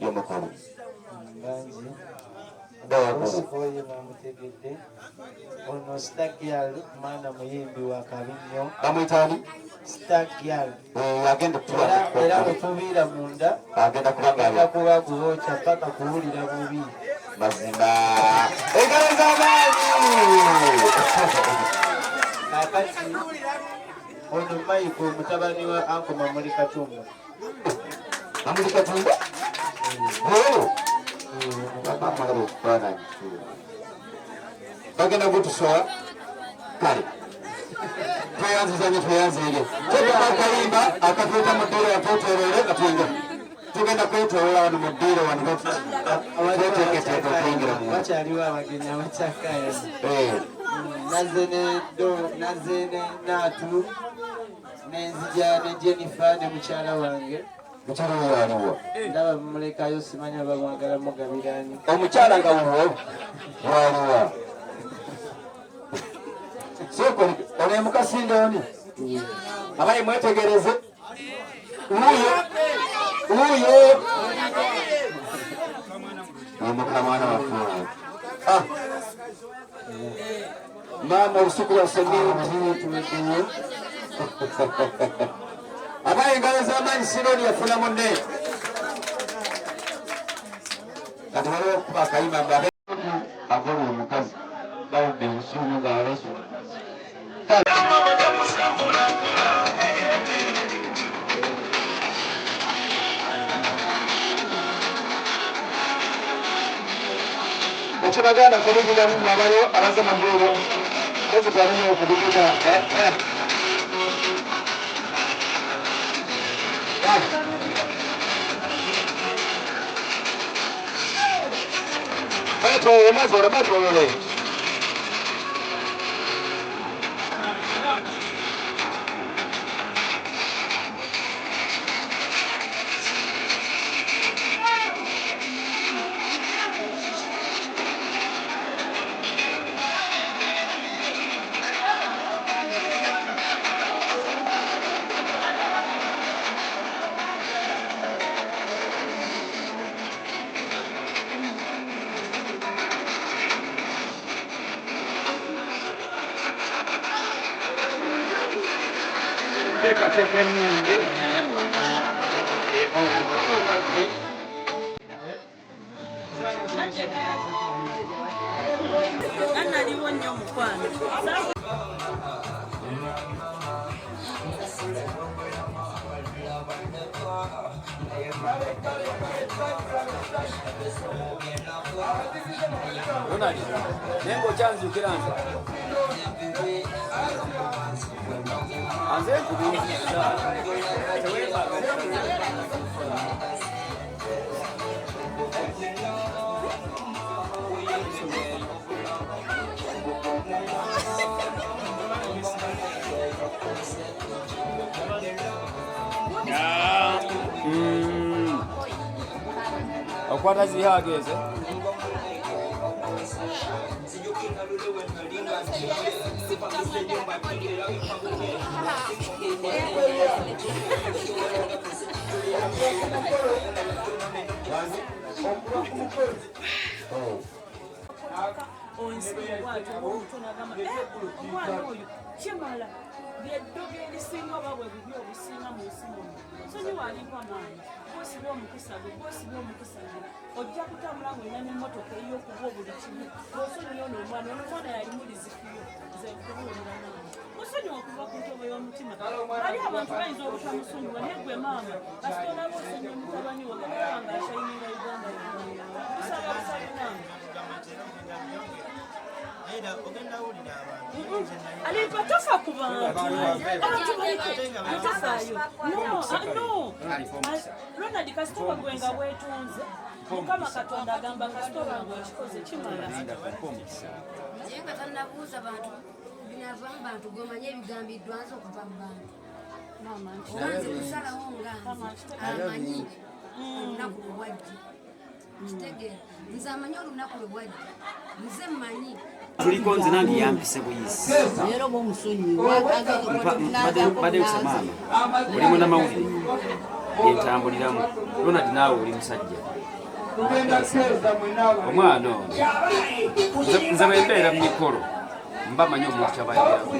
y'omukulu bangi bawakulu oye bamutegedde ono Stagyal mwana muyimbi wa kabinnyo bamwitaani Stagyal agenda era bwetubiira munda agenda agenda kuba kuwokya paka kuwulira bubi mazima engalo z'amaanyi kakati ono Maiko mutabani wa Anko Mamuli Katumba Mamuli Katumba amalo okufaananyi bagenda kutusowa kale tweyanzizanye tweyanzire tugenda akayimba akatuuta mu ddiiro yatwetoolere katwinga tugenda kwetoolola wano mu ddiiro wano tweteeketeeka okuyingira mu bakyaliwo abagenyi abakyakaya nazze ne Naatu nenzija ne Jennifer ne mukyala wange mukyala we waliwo ndaba mumulekayo simanya bamwagala mugabirani omukyala nga waliwo soko ole mukasinde oni abaye mwetegereze uyo omukamwana waffe mama olusuku lwasemiti tuwedeyo abaye engalo z'amaanyi sinoni yafuna munne kati waliwo okuba akayimba nga akola omukazi bawudde busuumu ng'alesu ekibaganda kubigiramu abaliwo abaze mu ddiiro ezitwalina okubigira batwolole batwolole Nengo chanzo kiranza anze kubiza okwata zihageze Chimala, the dog is single over with you, single, so you are in command. Bossy woman, bossy woman, or Japan language, and motor pay you for over the chimney. Also, you know, one I remove is also, you are walking over your team. I have friends over from soon when I have mamma. I still have a new company or the alipatoka kubantu no Ronald kasitoka gwenga wetunze mukama katonda agamba kasitoka ngo ekikoze kimala yenga tannabuuza bantu binava mu bantu gomanye ebigambiddwa nze okuva mu bantu obanze kusalawo nga amanyi olunaku lwe bwajja kitegeera nze amanyi olunaku lwe bwajja nze mmanyi tuliko nze nange yampise buyisi leero b'omusonyi badde kusemaama mulimu n'amawulire entambuliramu. Ronald naawe oli musajja. Omwana ono nze bwe mbeera mu mikolo mba manyi omuntu kyabaeramu.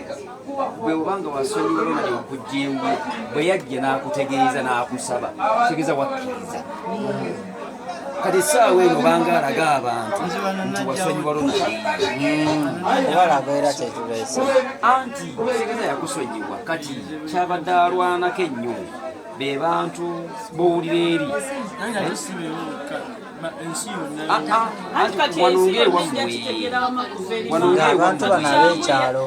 Bwe obanga wasonyiwa Ronald okujja ewe bwe yajja n'akutegeeza n'akusaba tegeeza wakkiriza. Kati essaawa eno obanga alaga abantu nti wasonyiwa Ronald anti tegeeza yakusonyiwa. Kati kyabadde alwanako ennyo be bantu b'owulira eri wanongere abantu bano ab'ekyalo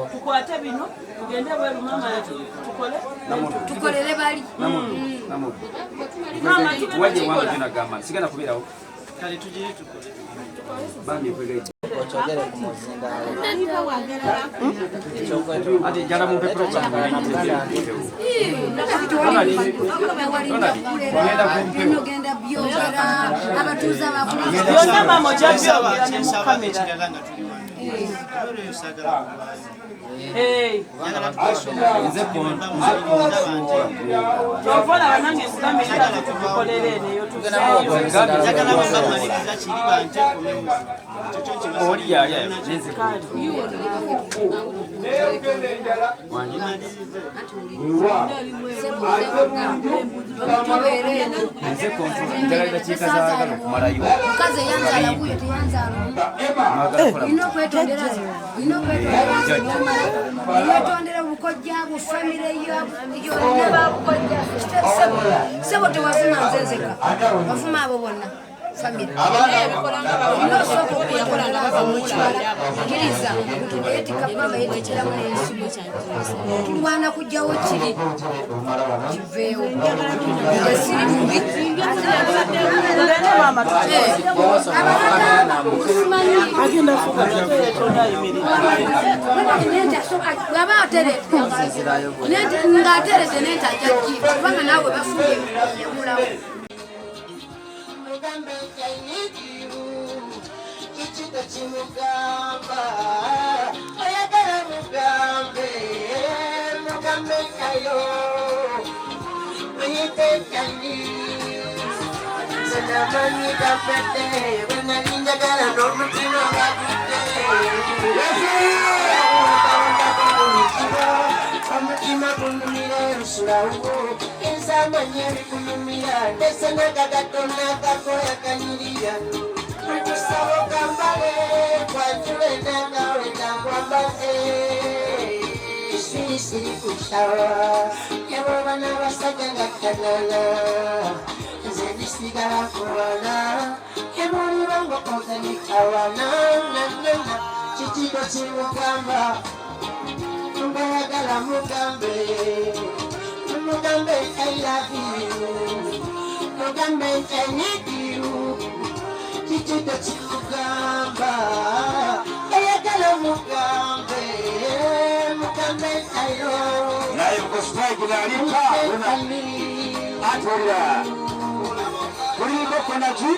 tukolere bali wajja ewange gyonagamba sigana kubeerawo bambi ekwegaita okyogere ku muzindaalo ate njala mu mpepula oli yali nze njagala dakiika zaagala okumalayo mukazi eyanzala buyo teyanzala ino kwetondera yetondera obukojja bufamire yolina babukojja sebo tewafuna nzenzeka wafuma abo bonna famire nosooka okweyakolanga mukibalakkiriza etika baba yetekeramu n'ensigo tulwana kujjawo kiri kiveewo esiri mubi bwaba aterete ng'aterete nente ajajji kubanga naawe bafunye yamulawo Mugambe, I love you. Mugambe, I need you. Chichito chikugamba, ayagala mugambe, mugambe ayo. naye kusitaki nalipa atulira kuliko konaji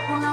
Kuna